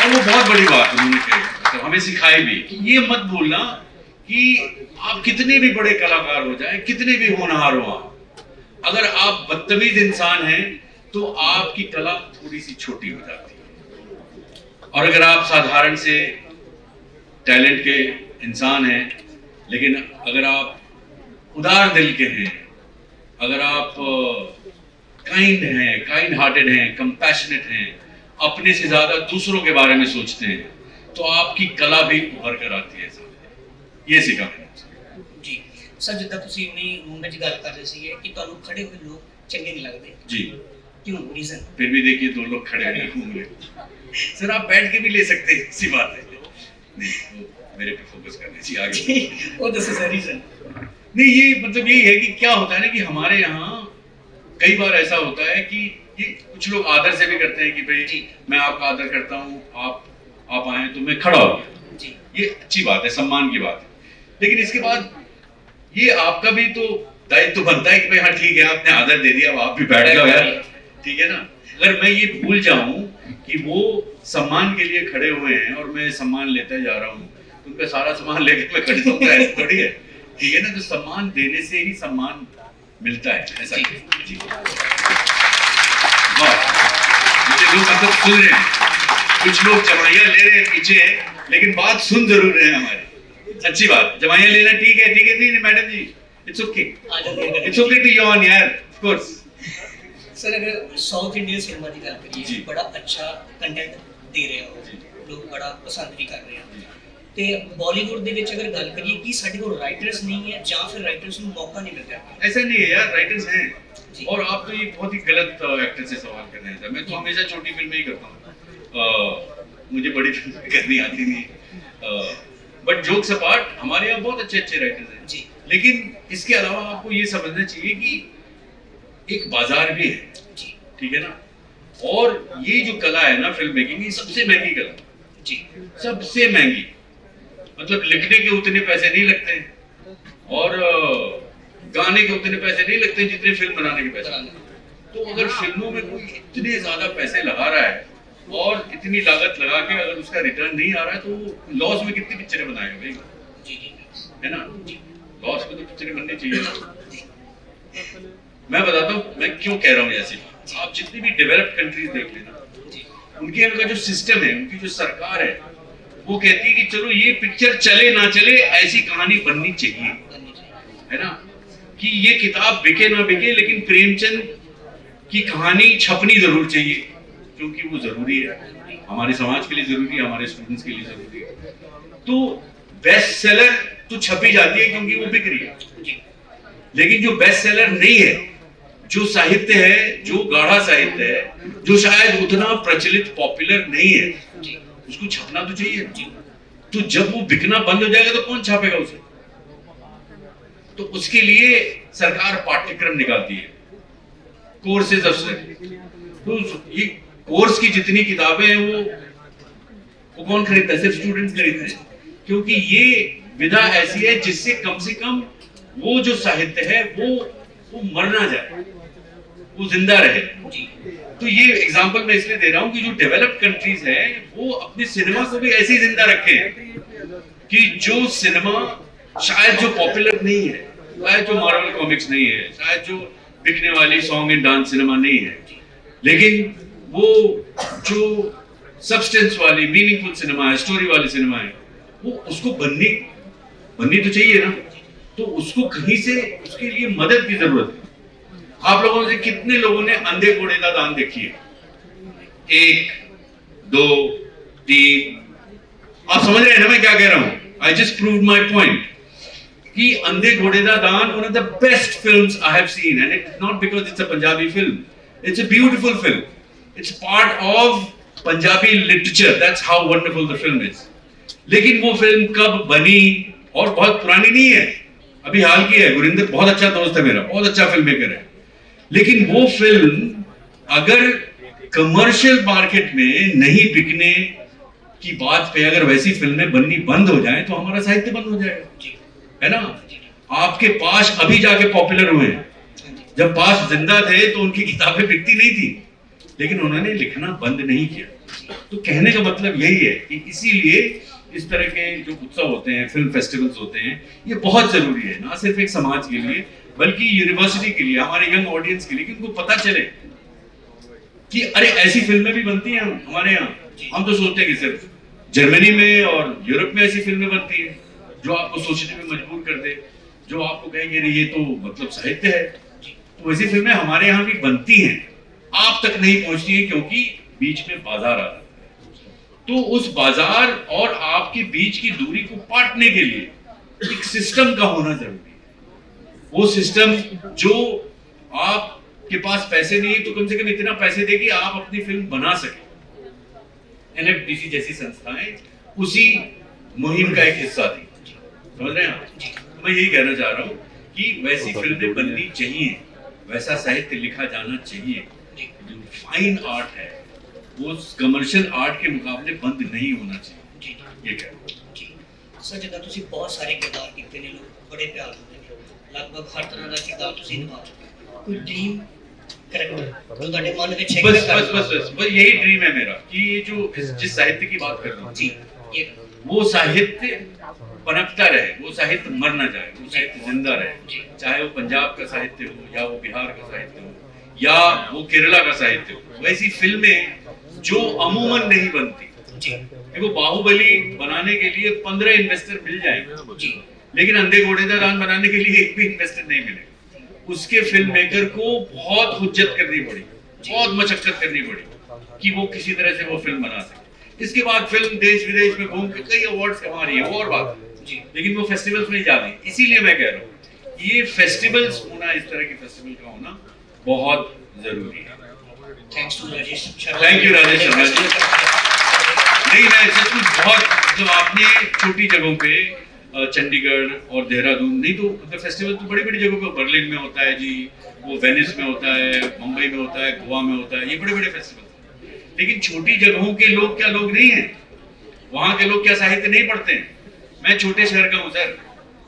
और वो बहुत बड़ी बात उन्होंने कही, तो हमें सिखाई भी कि ये मत भूलना कि आप कितने भी बड़े कलाकार हो जाए, कितने भी होनहार हो आप, अगर आप बदतमीज इंसान हैं तो आपकी कला थोड़ी सी छोटी हो जाती है। और अगर आप साधारण से टैलेंट के इंसान हैं, लेकिन अगर आप उदार दिल के हैं, अगर आप काइंड हैं, काइंड हार्टेड हैं, कंपैशनेट हैं, अपने से ज्यादा दूसरों के बारे में सोचते हैं, तो आपकी कला भी उभर कर आती है सामने। ये सीखा मैंने जी सर। जिद्दां ਤੁਸੀਂ अपनी रूम में गल कर रहे थे कि ਤੁਹਾਨੂੰ खड़े हुए लोग चंगे नहीं लगते जी, क्यों, रीजन? फिर भी देखिए 2 लोग खड़े हैं घूम रहे। सर आप बैठ के भी ले सकते हैं, ऐसी बात है नहीं, तो मेरे पे फोकस करने चाहिए आगे। वो दसो सर रीजन। नहीं, ये मतलब यही है कि क्या होता है ना कि हमारे यहाँ कई बार ऐसा होता है कि ये कुछ लोग आदर से भी करते हैं कि भाई मैं आपका आदर करता हूँ, आप आए तो मैं खड़ा हो गया जी, ये अच्छी बात है, सम्मान की बात है। लेकिन इसके बाद ये आपका भी तो दायित्व तो बनता है कि भाई हाँ ठीक है, आपने आदर दे दिया, अब आप भी बैठ जाओ यार, ठीक है ना। अगर मैं ये भूल जाऊं कि वो सम्मान के लिए खड़े हुए हैं और मैं सम्मान लेते जा रहा हूँ, तो उनका सारा सम्मान लेकर मैं खड़े होऊंगा, ऐसा थोड़ी है, ठीक है ना। तो सम्मान देने से ही सम्मान मिलता है, ऐसा जी। मुझे लोग मतलब सुन रहे हैं, कुछ लोग जमाइयां ले रहे हैं पीछे, लेकिन बात सुन जरूर रहे हैं हमारी, सच्ची बात। जमाइयां लेना ठीक है, ठीक है, नहीं madam ji, it's okay, it's okay to yawn यार, ऑफ कोर्स। सर अगर साउथ इंडियन सिनेमा की गल करिए, बड़ा अच्छा कंटेंट दे रहे हो, लोग बड़ा पसंद भी कर रहे हैं, ਤੇ बॉलीवुड ਦੇ ਵਿੱਚ अगर गल करिए कि ਸਾਡੇ ਕੋਲ राइटर्स नहीं है ਜਾਂ फिर राइटर्स ਨੂੰ मौका नहीं मिल रहा? ऐसा नहीं है यार, राइटर्स हैं। और आप तो ये बहुत ही गलत एक्टर से सवाल कर रहे हैं। मैं तो हमेशा छोटी फिल्में ही करता हूँ, मुझे बड़ी फिल्में करनी आती नहीं। बट जोक्स अपार्ट, हमारे यहाँ बहुत अच्छे अच्छे राइटर्स हैं जी। लेकिन इसके अलावा आपको ये समझना चाहिए कि एक बाजार भी है जी, ठीक है ना। और ये जो कला है ना फिल्म मेकिंग, ये सबसे महंगी कला जी, सबसे महंगी। मतलब लिखने के उतने पैसे नहीं लगते और गाने के उतने पैसे नहीं लगते जितने फिल्म बनाने के पैसे। तो अगर फिल्मों में कोई इतने ज्यादा पैसे लगा रहा है और इतनी लागत लगा के अगर उसका रिटर्न नहीं आ रहा है, तो लॉस में कितनी पिक्चरें बनाएगा भाई, है ना। लॉस में तो पिक्चरें बननी चाहिए ना। मैं बताता हूँ मैं क्यों कह रहा हूँ ऐसी बात। आप जितनी भी डेवलप्ड कंट्रीज देख लेना, उनके उनका जो सिस्टम है, उनकी जो सरकार है, वो कहती है कि चलो ये पिक्चर चले ना चले, ऐसी कहानी बननी चाहिए, है ना। कि ये किताब बिके ना बिके, लेकिन प्रेमचंद की कहानी छपनी जरूर चाहिए, क्योंकि वो जरूरी है, हमारे समाज के लिए जरूरी है, हमारे स्टूडेंट्स के लिए जरूरी है। तो बेस्ट सेलर तो छपी जाती है क्योंकि वो बिक रही है। लेकिन जो बेस्ट सेलर नहीं है, जो साहित्य है, जो गाढ़ा साहित्य है, जो शायद उतना प्रचलित पॉपुलर नहीं है, उसको छपना तो चाहिए। तो जब वो बिकना बंद हो जाएगा तो कौन छापेगा उसे? तो उसके लिए सरकार पाठ्यक्रम निकालती है, कोर्सेज अफसर। तो ये कोर्स की जितनी किताबें हैं वो कौन खरीदता है? सिर्फ स्टूडेंट्स खरीदते हैं, क्योंकि ये विधा ऐसी है जिससे कम से कम वो जो साहित्य है वो मर ना जाए, वो जिंदा रहे। तो ये एग्जांपल मैं इसलिए दे रहा हूं कि जो डेवलप्ड कंट्रीज है वो अपने सिनेमा को भी ऐसे ही जिंदा रखे कि जो सिनेमा शायद जो पॉपुलर नहीं है, शायद जो मार्वल कॉमिक्स नहीं है, शायद जो बिकने वाली सॉन्ग एंड डांस सिनेमा नहीं है, लेकिन वो जो सब्सटेंस वाली मीनिंगफुल सिनेमा है, स्टोरी वाली सिनेमा है, वो उसको बननी तो चाहिए ना। तो उसको कहीं से उसके लिए मदद की जरूरत है। आप लोगों से कितने लोगों ने अंधे घोड़े का दान देखी है? 1, 2, 3। आप समझ रहे हैं ना मैं क्या कह रहा हूं? I just proved my point कि अंधे घोड़े का दान one of the best films I have seen, and it's not because it's a Punjabi film, it's a beautiful film, it's part of Punjabi literature, that's how wonderful the film is. लेकिन वो film कब बनी, और बहुत पुरानी नहीं है, अभी हाल की है। गुरिंदर बहुत अच्छा दोस्त है मेरा, बहुत अच्छा फिल्म मेकर है। लेकिन वो फिल्म अगर कमर्शियल मार्केट में नहीं बिकने की बात पे अगर वैसी फिल्में बननी बंद हो जाए तो हमारा साहित्य बंद हो जाएगा, है ना। आपके पास अभी जाके पॉपुलर हुए हैं, जब पास जिंदा थे तो उनकी किताबें बिकती नहीं थी, लेकिन उन्होंने लिखना बंद नहीं किया। तो कहने का मतलब यही है कि इसीलिए इस तरह के जो उत्सव होते हैं, फिल्म फेस्टिवल्स होते हैं, ये बहुत जरूरी है, ना सिर्फ एक समाज के लिए बल्कि यूनिवर्सिटी के लिए, हमारे यंग ऑडियंस के लिए, कि उनको पता चले कि अरे ऐसी फिल्में भी बनती हैं हमारे यहाँ। हम तो सोचते हैं कि सिर्फ जर्मनी में और यूरोप में ऐसी फिल्में बनती हैं जो आपको सोचने में मजबूर कर दे, जो आपको कहेंगे ये तो मतलब साहित्य है। तो वैसी फिल्में हमारे यहाँ भी बनती हैं, आप तक नहीं पहुंचती है क्योंकि बीच में बाजार आ रहा है। तो उस बाजार और आपके बीच की दूरी को पाटने के लिए एक सिस्टम का होना जरूरी है। वो सिस्टम जो आपके पास पैसे नहीं है तो कम से कम इतना पैसे दे कि आप अपनी फिल्म बना सके। एनएफडीसी जैसी संस्थाएं उसी मुहिम का एक हिस्सा थी, समझ रहे हैं आप? तो मैं यही कहना चाह रहा हूँ कि वैसी फिल्में बननी चाहिए, वैसा साहित्य लिखा जाना चाहिए। जो फाइन आर्ट है वो कमर्शियल आर्ट के मुकाबले बंद नहीं होना चाहिए। ये कह रहा हूं। सर जगह ਤੁਸੀਂ ਬਹੁਤ ਸਾਰੇ ਕਿਰਦਾਰ ਕੀਤੇ ਨੇ, ਲੋਕ ਬੜੇ ਪਿਆਰ ਦਿੰਦੇ ਨੇ, ਲਗਭਗ ਹਰ ਤਰ੍ਹਾਂ ਦਾ ਕਿਰਦਾਰ ਤੁਸੀਂ ਨਿਭਾ ਚੁੱਕੇ ਹੋ। ਕੋਈ ਡ੍ਰੀਮ कैरेक्टर जो ਤੁਹਾਡੇ ਮਨ ਵਿੱਚ ਹੈ? बस यही ड्रीम है मेरा कि ये जो जिस साहित्य की बात कर रहा हूँ जी, ये वो साहित्य पनपता रहे, वो साहित्य मर ना जाए, वो साहित्य जिंदा रहे, चाहे वो पंजाब का साहित्य हो या वो बिहार का साहित्य हो या वो केरला का साहित्य हो। वैसी फिल्में जो अमूमन नहीं बनती। देखो बाहुबली बनाने के लिए 15 इन्वेस्टर मिल जाएंगे, लेकिन अंधे घोड़े का दान बनाने के लिए एक भी इन्वेस्टर नहीं मिलेगा। उसके फिल्म मेकर को बहुत हुज्जत करनी पड़ी, बहुत मशक्कत करनी पड़ी कि वो किसी तरह से वो फिल्म बना सके। इसके बाद फिल्म देश विदेश में घूम के कई अवार्ड्स कमा रही है, वो और बात है, लेकिन वो फेस्टिवल्स में जा रही है। इसीलिए मैं कह रहा हूँ ये फेस्टिवल्स होना, इस तरह के फेस्टिवल का होना बहुत जरूरी है। Thanks to Rajesh Sharma. Thank you Rajesh Sharma ji. नहीं, मैं सच में बहुत मतलब आपने छोटी जगहों पे चंडीगढ़ और देहरादून, नहीं तो मतलब फेस्टिवल तो बड़ी बड़ी जगहों पे, बर्लिन में होता है जी, वो वेनिस में होता है, मुंबई में होता है, गोवा में होता है, ये बड़े बड़े फेस्टिवल। लेकिन छोटी जगहों के लोग क्या लोग नहीं हैं? वहाँ के लोग क्या साहित्य नहीं पढ़ते हैं? मैं छोटे शहर का हूँ सर,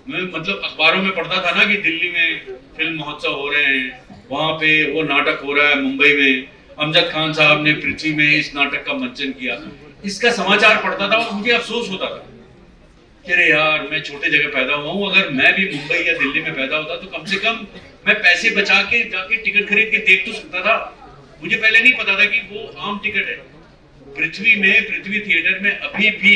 मैं मतलब अखबारों में पढ़ता था ना कि दिल्ली में फिल्म महोत्सव हो रहे हैं, वहाँ पे वो नाटक हो रहा है, मुंबई में अमजद खान साहब ने पृथ्वी में इस नाटक का मंचन किया, इसका समाचार पढ़ता था और मुझे अफसोस होता था कि अरे यार मैं छोटे जगह पैदा हुआ हूँ, अगर मैं भी मुंबई या दिल्ली में पैदा होता तो कम से कम मैं पैसे बचा के जाके टिकट खरीद के देख तो सकता था। मुझे पहले नहीं पता था कि वो आम टिकट है। पृथ्वी में, पृथ्वी थिएटर में अभी भी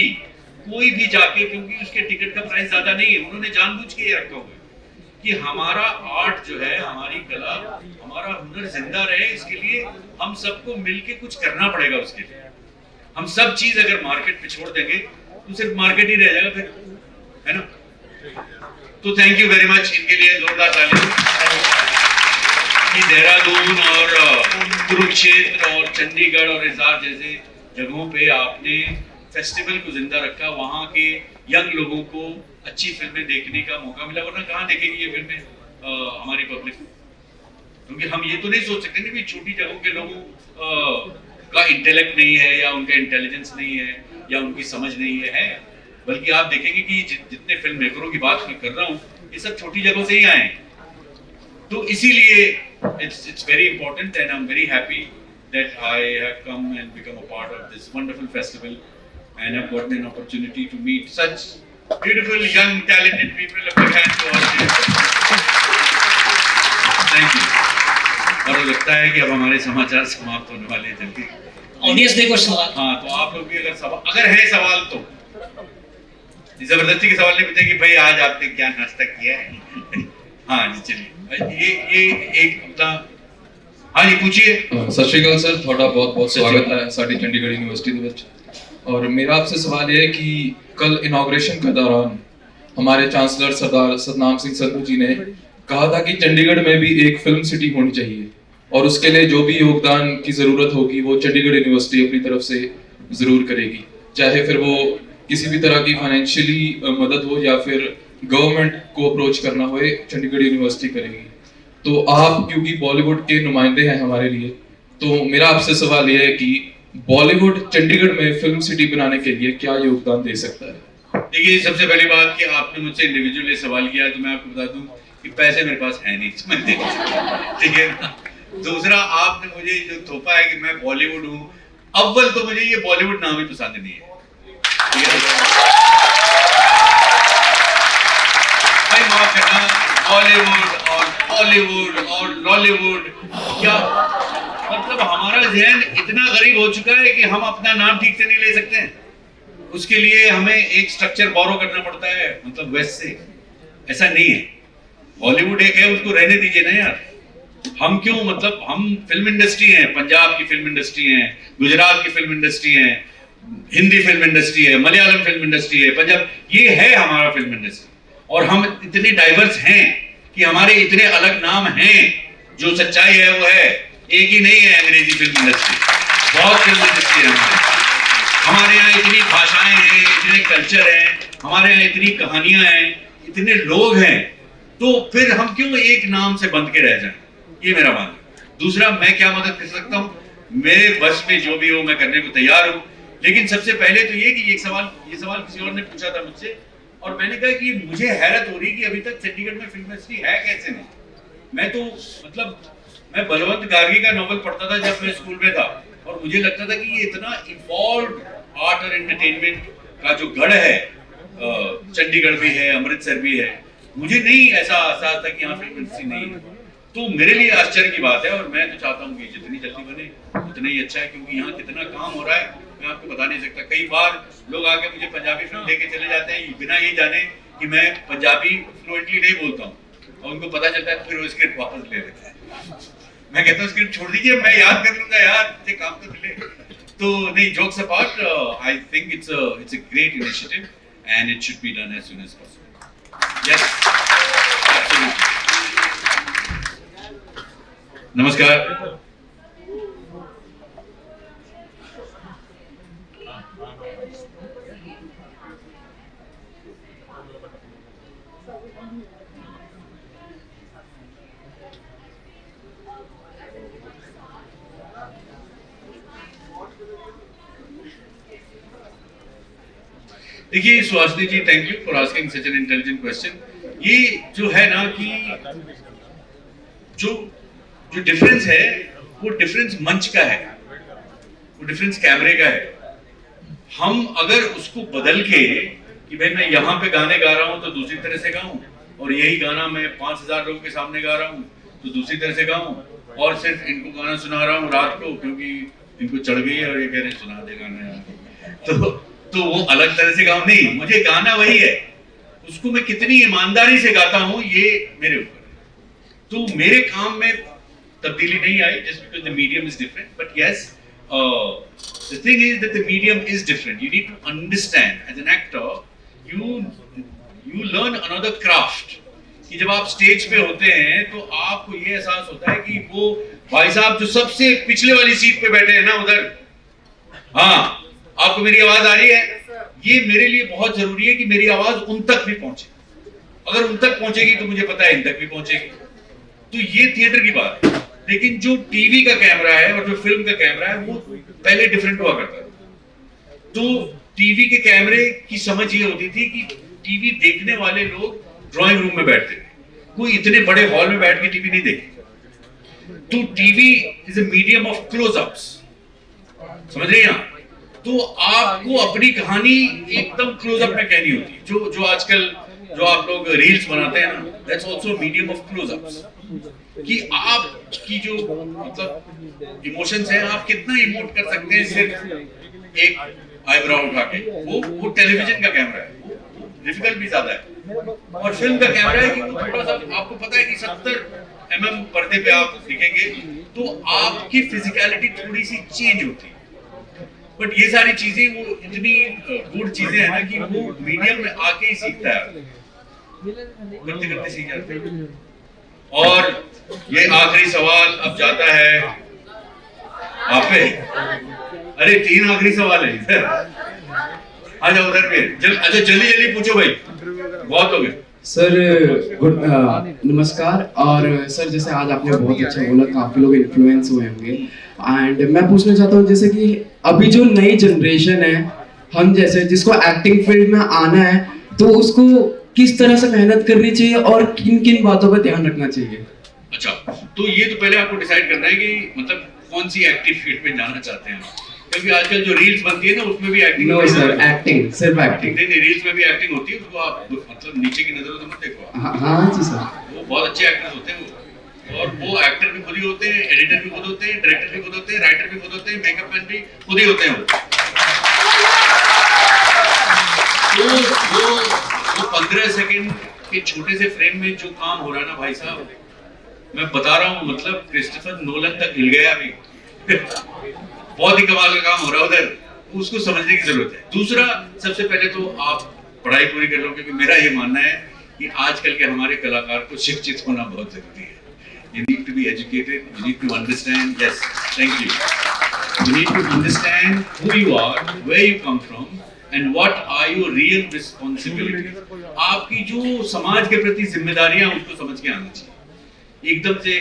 कोई भी जाके, क्योंकि उसके टिकट का प्राइस ज्यादा नहीं है, उन्होंने जानबूझ के ये रखा हुआ है कि हमारा आर्ट जो है, हमारी कला, हमारा हुनर जिंदा रहे, इसके लिए हम सबको मिलके कुछ करना पड़ेगा। उसके लिए हम सब चीज अगर मार्केट पे छोड़ देंगे तो सिर्फ मार्केट ही रह जाएगा फिर, है ना? तो थैंक यू वेरी मच, इनके लिए जोरदार ताली। देहरादून और कुरुक्षेत्र और चंडीगढ़ और हिसार जैसे जगहों पे आपने फेस्टिवल को जिंदा रखा, वहाँ के यंग लोगों को अच्छी फिल्में देखने का मौका मिला, वरना कहाँ देखेगी ये फिल्में हमारी पब्लिक? क्योंकि हम ये तो नहीं सोच सकते कि छोटी जगहों के लोगों का इंटेलेक्ट नहीं है या उनका इंटेलिजेंस नहीं है या उनकी समझ नहीं है, बल्कि आप देखेंगे कि जितने फिल्म मेकरों की बात मैं कर रहा हूँ ये सब छोटी जगहों से ही आए हैं। तो इसीलिए it's very important and I'm very happy that I have come and become a part of this wonderful festival and I've gotten an opportunity to meet such beautiful young talented people. A big hand to all of you. Thank you. और लगता है कि अब हमारे समाचार समाप्त होने वाले हैं जल्दी। ऑडियंस ने कुछ सवाल? हाँ, तो आप लोग भी अगर है सवाल तो जबरदस्ती के सवाल नहीं पूछे कि भाई आज आपने क्या नाश्ता किया है। हाँ जी चलिए, ये एक अपना, हाँ जी पूछिए। सत श्री अकाल सर, ਤੁਹਾਡਾ ਬਹੁਤ-ਬਹੁਤ ਸਵਾਗਤ ਹੈ ਸਾਡੀ ਚੰਡੀਗੜ੍ਹ यूनिवर्सिटी ਦੇ ਵਿੱਚ। और मेरा आपसे सवाल ये है कि कल इनॉग्रेशन के दौरान हमारे चांसलर सरदार सतनाम सिंह संधू जी ने कहा था कि चंडीगढ़ में भी एक फिल्म सिटी होनी चाहिए और उसके लिए जो भी योगदान की जरूरत होगी वो चंडीगढ़ यूनिवर्सिटी अपनी तरफ से जरूर करेगी, चाहे फिर वो किसी भी तरह की फाइनेंशियली मदद हो या फिर गवर्नमेंट को अप्रोच करना हो, चंडीगढ़ यूनिवर्सिटी करेगी। तो आप क्योंकि बॉलीवुड के नुमाइंदे हैं हमारे लिए, तो मेरा आपसे सवाल यह है कि बॉलीवुड चंडीगढ़ में फिल्म सिटी बनाने के लिए क्या योगदान दे सकता है? देखिए, सबसे पहली बात कि आपने मुझसे इंडिविजुअली सवाल किया, तो मैं आपको बता दूं कि पैसे मेरे पास है नहीं, मैं दे नहीं सकता, ठीक है ना। दूसरा, आपने मुझे जो थोपा है कि मैं बॉलीवुड हूँ, अव्वल तो मुझे ये बॉलीवुड नाम ही पसंद नहीं है, ठीक है। भाई माफ करना, बॉलीवुड और हॉलीवुड और लॉलीवुड, क्या मतलब हमारा जहन इतना गरीब हो चुका है कि हम अपना नाम ठीक से नहीं ले सकते हैं। उसके लिए हमें एक स्ट्रक्चर बोरो करना पड़ता है, मतलब वेस्ट से। ऐसा नहीं है, हॉलीवुड एक है, उसको रहने दीजिए ना यार। हम क्यों, मतलब हम फिल्म इंडस्ट्री है, पंजाब की फिल्म इंडस्ट्री है, गुजरात की फिल्म इंडस्ट्री है, हिंदी फिल्म इंडस्ट्री है, मलयालम फिल्म इंडस्ट्री है, पंजाब, ये है हमारा फिल्म इंडस्ट्री। और हम इतने डाइवर्स हैं कि हमारे इतने अलग नाम हैं। जो सच्चाई है वो है, एक ही नहीं है अंग्रेजी फिल्म इंडस्ट्री, बहुत फिल्म इंडस्ट्री है हमारे यहाँ। इतनी भाषाएं हैं, इतने कल्चर हैं, हमारे यहाँ इतनी कहानियां हैं, इतने लोग हैं, तो फिर हम क्यों एक नाम से बंध के रह जाएं? ये मेरा मानना है। दूसरा, मैं क्या मदद कर सकता हूँ, मेरे वश में जो भी हो मैं करने को तैयार हूँ। लेकिन सबसे पहले तो ये कि ये सवाल किसी और ने पूछा था मुझसे, और मैंने कहा कि मुझे हैरत हो रही कि अभी तक चंडीगढ़ में फिल्म इंडस्ट्री है कैसे नहीं। मैं तो मतलब मैं बलवंत गार्गी का नॉवल पढ़ता था जब मैं स्कूल में था, और मुझे लगता था कि ये इतना इवॉल्व आर्ट और एंटरटेनमेंट का जो गढ़ है, चंडीगढ़ भी है, अमृतसर भी है, मुझे नहीं ऐसा एहसास था कि यहाँ फिल्म इंडस्ट्री नहीं है। तो मेरे लिए आश्चर्य की बात है, और मैं तो चाहता हूँ कि जितनी जल्दी बने उतना ही अच्छा है, क्योंकि यहाँ कितना काम हो रहा है मैं आपको बता नहीं सकता। कई बार लोग आके मुझे पंजाबी फिल्म लेके चले जाते हैं बिना ये जाने कि मैं पंजाबी फ्लुएंटली नहीं बोलता हूँ, और उनको पता चलता है, फिर वो स्क्रिप्ट वापस ले लेते हैं। मैं कहता हूँ स्क्रिप्ट छोड़ दीजिए, मैं याद कर लूंगा यार, मुझे काम तो मिले। तो नहीं, jokes apart, I think it's a great initiative and it should be done as soon as possible. Yes, absolutely. नमस्कार। देखिए Suhasini ji, thank you for asking such an intelligent question. ये जो है ना कि जो डिफरेंस है वो डिफरेंस मंच का है, वो डिफरेंस कैमरे का है। हम अगर उसको बदल के कि भाई मैं यहाँ पे गाने गा रहा हूँ तो दूसरी तरह से गाऊं, और यही गाना मैं 5000 लोगों के सामने गा रहा हूँ तो दूसरी तरह से गाऊं, और सिर्फ इनको गाना सुना रहा हूँ रात को क्योंकि इनको चढ़ गई है और ये कह रहे सुना दे गाना यार, तो वो अलग तरह से गाऊं। नहीं, मुझे गाना वही है, उसको मैं कितनी ईमानदारी से गाता हूँ ये मेरे ऊपर है। तो मेरे काम में तब्दीली नहीं आई just because the medium is different, but yes, the thing is that the medium is different. You need to understand as an actor, you learn another craft. कि जब आप स्टेज पे होते हैं तो आपको ये एहसास होता है कि वो भाई साहब जो सबसे पिछले वाली सीट पे बैठे हैं ना उधर, हाँ आपको मेरी आवाज आ रही है, ये मेरे लिए बहुत जरूरी है कि मेरी आवाज उन तक भी पहुंचे। अगर उन तक पहुंचेगी तो मुझे पता है इन तक भी पहुंचेगी। तो ये थिएटर की बात है। लेकिन जो टीवी का कैमरा है और जो फिल्म का कैमरा है वो पहले डिफरेंट हुआ करता था। तो टीवी के कैमरे की समझ ये होती थी कि टीवी देखने वाले लोग ड्राइंग रूम में बैठते थे, कोई इतने बड़े हॉल में बैठ के टीवी नहीं देखे। तो TV is a medium of close-ups, समझ रहे हैं आप? तो आपको अपनी कहानी एकदम क्लोजअप में कहनी होती है। जो आजकल जो आप लोग रील्स बनाते हैं ना, that's also medium of close-ups, कि आपकी जो मतलब इमोशंस हैं आप कितना इमोट कर सकते हैं सिर्फ एक आईब्राउ उठा के। वो टेलीविजन का कैमरा है, वो डिफिकल्ट भी ज्यादा है। और फिल्म का कैमरा है कि थोड़ा सा आपको पता है कि 70 mm पर्दे पे आप दिखेंगे तो आपकी फिजिकलिटी थोड़ी सी चेंज होती है। बट ये सारी चीजें वो इतनी गुड चीजें हैं ना कि वो मीडियम में आके ही सीखता है, करते करते सीख जाते हैं। और ये आखिरी सवाल अब जाता है आप पे। अरे 3 आखिरी सवाल है इधर, आ जाओ उधर पे। अच्छा जल्दी जल्दी पूछो भाई, बहुत हो गए। सर नमस्कार। और सर जैसे आज आपने बहुत अच्छा बोला, काफी लोग इन्फ्लुएंस हुए होंगे, एंड मैं पूछना चाहता हूँ जैसे कि अभी जो नई जनरेशन है, हम जैसे जिसको एक्टिंग फील्ड में आना है, तो उसको किस तरह से मेहनत करनी चाहिए और किन किन बातों पर ध्यान रखना चाहिए? अच्छा, तो ये तो पहले आपको डिसाइड करना है कि मतलब कौन सी एक्टिव फील्ड में जाना चाहते हैं आप। क्योंकि आजकल जो रील्स बनती है ना उसमें भी एक्टिंग। नो सर, एक्टिंग, सिर्फ एक्टिंग। नहीं, रील्स में भी एक्टिंग होती है, उसको आप मतलब नीचे की नजरों से मत देखो आप। हाँ जी सर। वो बहुत अच्छे एक्टर्स होते हैं वो, और वो एक्टर भी खुद ही होते हैं, एडिटर भी खुद होते हैं, डायरेक्टर भी खुद होते हैं, राइटर भी खुद होते हैं, मेकअप मैन भी खुद ही होते हैं वो। वो 15 सेकंड के छोटे से फ्रेम में जो काम हो रहा है ना भाई साहब, मैं बता रहा हूँ, मतलब क्रिस्टोफर नोलन तक हिल गया अभी। बहुत ही कमाल का काम हो रहा है उधर, उसको समझने की जरूरत है। दूसरा, सबसे पहले तो आप पढ़ाई पूरी कर लो, क्योंकि मेरा ये मानना है कि आजकल के हमारे कलाकार को शिक्षित होना बहुत जरूरी है। You need to be educated, you need to understand, yes, thank you. You need to understand who you are, where you come from, and what are your real responsibilities. आपकी जो समाज के प्रति जिम्मेदारियां उसको समझ के आना चाहिए, एकदम से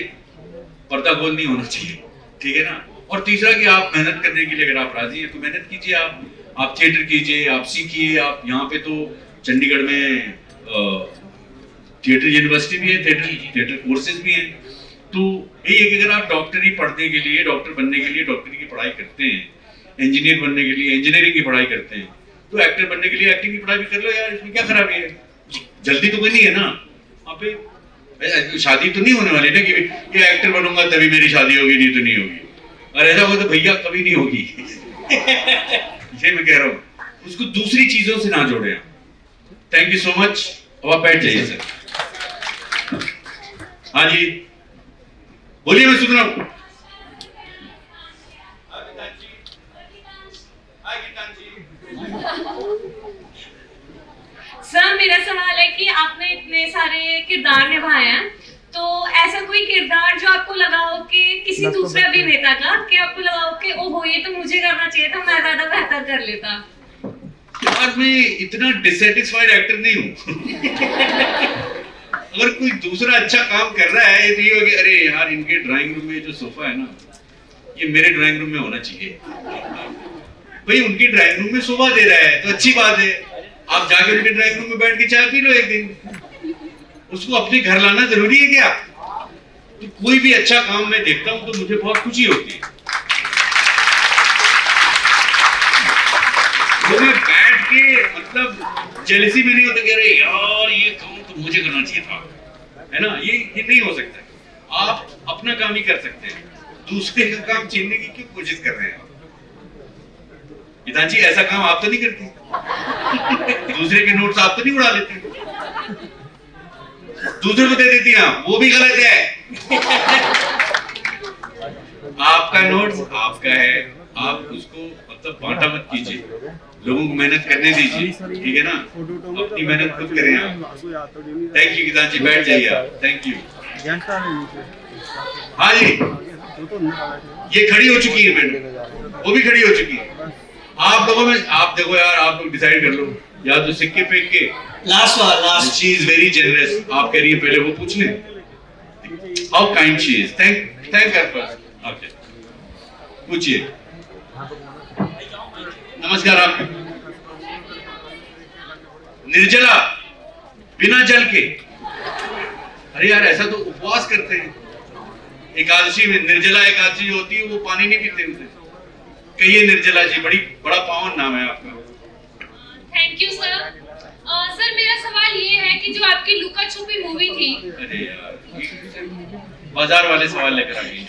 पर्दा गोल नहीं होना चाहिए, ठीक है ना। और तीसरा कि आप मेहनत करने के लिए अगर आप राजी हैं तो मेहनत कीजिए, आप थिएटर कीजिए, आप सीखिए। आप यहाँ पे तो चंडीगढ़ में थिएटर यूनिवर्सिटी भी है, थिएटर कोर्सेज भी हैं। तो यही है कि अगर आप डॉक्टरी पढ़ने के लिए, डॉक्टर बनने के लिए डॉक्टरी की पढ़ाई करते हैं, इंजीनियर बनने के लिए इंजीनियरिंग की पढ़ाई करते हैं, तो एक्टर बनने के लिए एक्टिंग की पढ़ाई भी कर लो यार, इसमें क्या खराबी है। जल्दी तो कोई नहीं है ना, वहाँ पे शादी तो नहीं होने वाली ना कि ये एक्टर बनूंगा तभी मेरी शादी होगी, नहीं तो नहीं होगी। और ऐसा होगा तो भैया कभी नहीं होगी। ये मैं कह रहा हूँ, उसको दूसरी चीजों से ना जोड़े। Thank you so much. अब आप बैठ जाइए सर। हाँ जी बोलिए, मैं सुन रहा हूँ। सर मेरा सवाल है कि आपने इतने सारे किरदार निभाए हैं, तो ऐसा कोई किरदार जो आपको लगा हो कि किसी दूसरे अभिनेता का, कि आपको लगा हो कि ओहो ये तो मुझे करना चाहिए था, मैं ज्यादा बेहतर कर लेता? यार मैं इतना डिससेटिस्फाइड एक्टर नहीं हूँ। अगर कोई दूसरा अच्छा काम कर रहा है तो ये हो कि अरे यार इनके ड्राइंग रूम में जो सोफा है ना, ये मेरे ड्राइंग रूम में होना चाहिए। भाई उनकी ड्राइंग रूम में सोफा दे रहा है तो अच्छी बात है, आप जाके उनके ड्राइंग रूम में बैठ के चाय पी लो एक दिन। उसको अपने घर लाना जरूरी है क्या? तो कोई भी अच्छा काम मैं देखता हूं तो मुझे बहुत खुशी होती है। तो मैं बैठ के मतलब जेलसी में नहीं होता कि अरे यार ये काम तो मुझे करना चाहिए था, है ना। ये नहीं हो सकता। आप अपना काम ही कर सकते हैं, दूसरे का काम छीनने की क्यों कोशिश कर रहे हैं आप? पिताजी ऐसा काम आप तो नहीं करती, दूसरे के नोट्स आप तो नहीं उड़ा लेते, दूसरे को दे देती हैं, वो भी गलत है। आपका नोट्स आपका है, आप उसको मतलब बांटा मत कीजिए, लोगों को मेहनत करने दीजिए, ठीक है ना। अपनी मेहनत खुद करें आप। थैंक यू गीता जी, बैठ जाइए आप। Thank you. हाँ जी, ये खड़ी हो चुकी है मैडम, वो भी खड़ी हो चुकी है। आप लोगों में आप देखो यार, आप लोग डिसाइड कर लो, या तो सिक्के फेंक के। लास्ट सवाल, last. She is very generous. आप कह रही है पहले वो पूछ लें, how kind she is. Thank her first. Okay, पूछिए। नमस्कार। आप निर्जला, बिना जल के। अरे यार ऐसा तो उपवास करते हैं एकादशी में, निर्जला एकादशी होती है, वो पानी नहीं पीते होते। कहिए निर्जला जी, बड़ा पावन नाम है आपका। Thank you sir. सर मेरा सवाल ये है कि जो आपकी लुका छुपी मूवी थी। अरे यार बाजार वाले सवाल लेकर आ गई।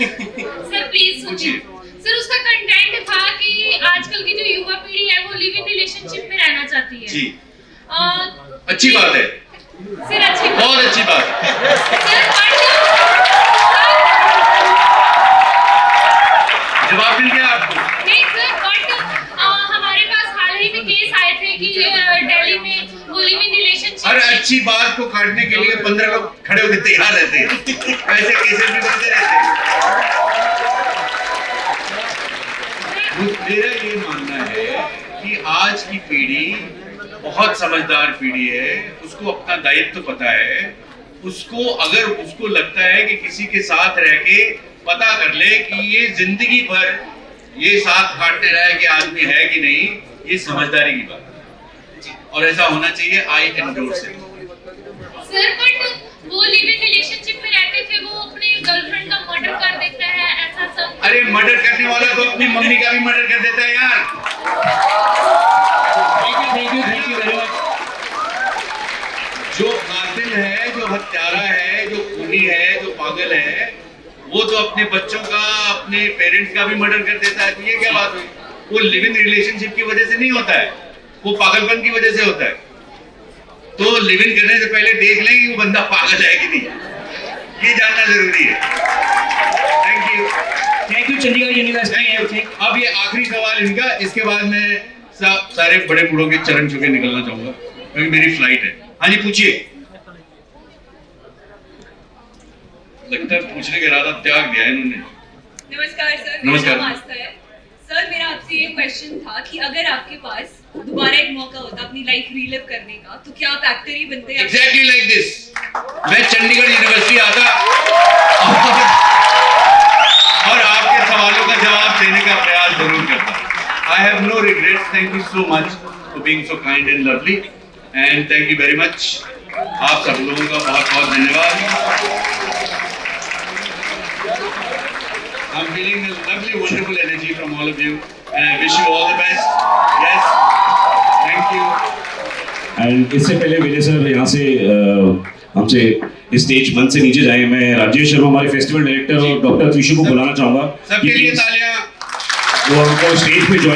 सर प्लीज सुनिए। सर उसका कंटेंट था कि आजकल की जो युवा पीढ़ी है वो लिव इन रिलेशनशिप में रहना चाहती है। जी, अच्छी बात है सर, अच्छी बात, बहुत अच्छी बात है। जवाब मिल गया आपको? नहीं सर, बट हमारे पास हाल ही में केस आए थे कि दिल्ली में वो लिव इन रिलेशनशिप। हर अच्छी बात को काटने के लिए 15 लोग खड़े होकर तैयार रहते हैं, ऐसे केसेस भी बनते रहते हैं। मेरा ये मानना है कि आज की पीढ़ी बहुत समझदार पीढ़ी है, उसको अपना दायित्व पता है। उसको अगर उसको लगता है कि किसी के साथ रह के पता कर ले कि ये जिंदगी भर ये साथ काटने रहा है कि आदमी है कि नहीं, ये समझदारी की बात है और ऐसा होना चाहिए। आई एंडोर्स इट। सर बट वो लिविंग रिलेशनशिप में रहते थे, वो अपनी गर्लफ्रेंड का मर्डर कर देता है, ऐसा सब। अरे मर्डर करने वाला तो अपनी मम्मी का भी मर्डर कर देता है यार। Thank you very much. जो कातिल है, जो हत्यारा है, जो खूनी है, जो पागल है, वो तो अपने बच्चों का, अपने पेरेंट्स का भी मर्डर कर देता है। तो ये क्या बात हुई? वो लिव इन रिलेशनशिप की वजह से नहीं होता है, वो पागलपन की वजह से होता है। तो लिव इन करने से पहले देख लें कि वो बंदा पागल है कि नहीं, ये जानना जरूरी है। Thank you Chandigarh university. अब ये आखिरी सवाल इनका, इसके बाद मैं सारे बड़े बूढ़ों के चरण छू के निकलना चाहूंगा क्योंकि मेरी फ्लाइट है। हाँ जी पूछिए। लगता है पूछने का इरादा त्याग दिया है इन्होंने। नमस्कार सर, नमस्कार। मेरा नाम आस्था है। सर मेरा आपसे ये क्वेश्चन था कि अगर आपके पास दोबारा एक मौका होता अपनी लाइफ रीलिव करने का, तो क्या आप एक्टर ही बनते? Exactly like this. मैं चंडीगढ़ यूनिवर्सिटी आता और आपके सवालों का जवाब देने का प्रयास जरूर करता। I have no regrets. Thank you so much for being so kind and lovely and thank you very much. आप सब लोगों का बहुत बहुत धन्यवाद। I'm feeling a lovely, wonderful energy from all of you, and I wish you all the best. Yes, thank you. And इससे पहले विजय sir यहाँ से हमसे इस स्टेज मंच से नीचे जाए, मैं राजेश शर्मा हमारे फेस्टिवल डायरेक्टर और डॉक्टर त्रिशु को बुलाना चाहूंगा सबके लिए तालियां। वो हमको स्टेज पे ज्वाइन